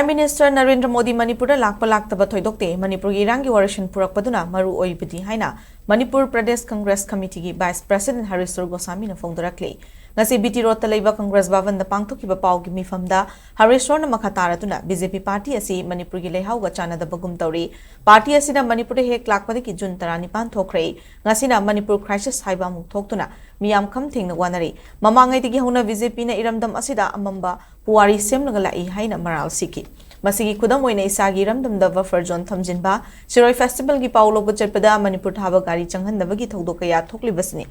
Prime Minister Narendra Modi Manipur Lakpa Laktaba Thoidokte Manipur Irangi Waroisin Purakpaduni Maru Oiribadi haina Manipur Pradesh Congress Committee Vice President Hareshwar Goshwami na phongdorakle ngasi BT Road talaiba Congress Bhavan da pangthokiba pau gi mifamda Hareshwar na makataratuna BJP party asi Manipur gi leihau ga chana da bagum tawri party asi na Manipur hek lakpade ki June 19 thokre ngasi na Manipur crisis haiba muk thoktuna miyam kham thingna wanari mamangai tigi hona BJP na iramdam asida amamba puari semlaga lai haina maral siki masigi khudam oina isagi ramdam da buffer zone thamjinba Shiroi festival gi paulo bu chatpada Manipur thaba gari changhandabagi thodok ya thokli basni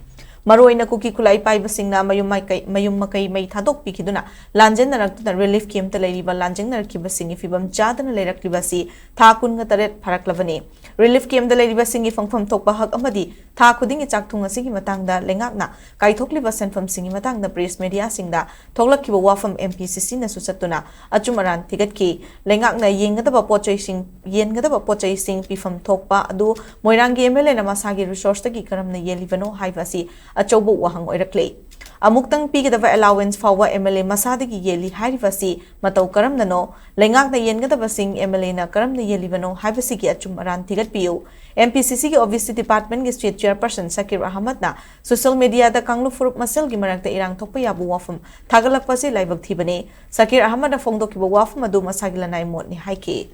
Maroina kuki kulai pai basingna mayum makai mai thadok pikiduna lanjen narakna relief camp ta leiriba lanjeng narki basingi fibam jadana leirakli basi tha kun nga taret pharaklavani relief camp da leiriba singi fangfam thokpa hak amadi tha khudingi chakthung asigi matangda lengakna kai thokli basen fam singi matangda press media singda thoklakkiba wafam MPCC na susatuna achumaran thigatki lengakna yengadaba pochai sing yengadaba pochai sing pifam thokpa adu moirangi MLA na masagi resource tagi karamna yelivano haibasi Achobu wahang oirakle. Amuktang pigidava allowance fawa MLA masadagi yeli hairivasi matau karam nano lengak na yengadava sing MLA na karam na yelivano haibasi ki achumaran thigat piyo. MPCC ki Obviously Department ki State Chairperson Sakir Ahmad na social media da kanglu furup masel gi marakta irang thokpa yabu wafam thagalakpa se laibak thibane Sakir Ahmad na phongdokiba wafam adu masagila nai mot ni haike.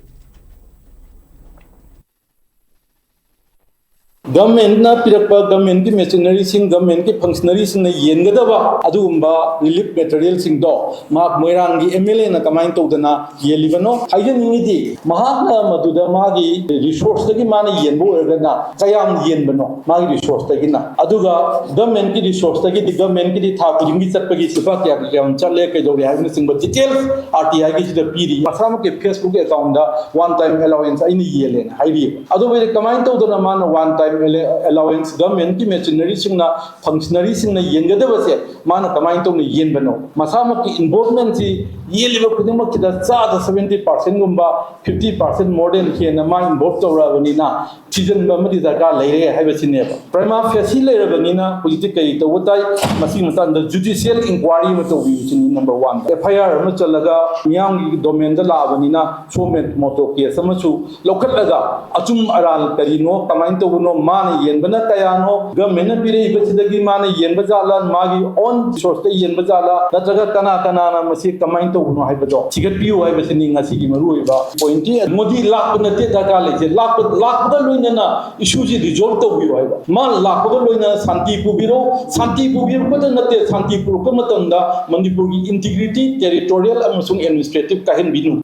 Government na pirakpa government ki machinery sing government ki functionary sing na yengadaba adumba relief material sing do mak moirangi MLA na kamain tawdana yelivano hayen ningidi mahakna maduda magi resource tagi mana yenbo ergana kayam yenbano magi resource tagi na aduga government ki resource tagi di government ki di tha kudingi chatpagi sipa kya kyam challe ke dori hayen sing ba details RTI ki sida piri masama ke Facebook account da one time allowance aini yelen hairi adu be kamain tawdana mana one time allowance government ki machinery sing na functionary sing na yengadaba se mana kamain to ni yenbano masama ki involvement si yeliba kudima kida cha 70% gumba 50% more than ke na ma involve tawrabani na season ba madi da ka leire haibasine ba prima facie leire bani na political to wotai masi matan da judicial inquiry ma to bi number 1 FIR ma chalaga miyang gi domain da labani na somet moto case amachu local laga achum aral karino kamain to no mana yenbana kayano government pire ibachidagi mana yenbajala magi on source te yenbajala natraga kana na masi kamain to no haibado sigat piu haibasini ngasi gi maru iba point modi lakpa na te daga leje lakpa loina na issue ji resolve to bi haiba man lakpa loina santi pubiro ko na te santi pur ko matanda manipur gi integrity territorial amasung administrative kahen binu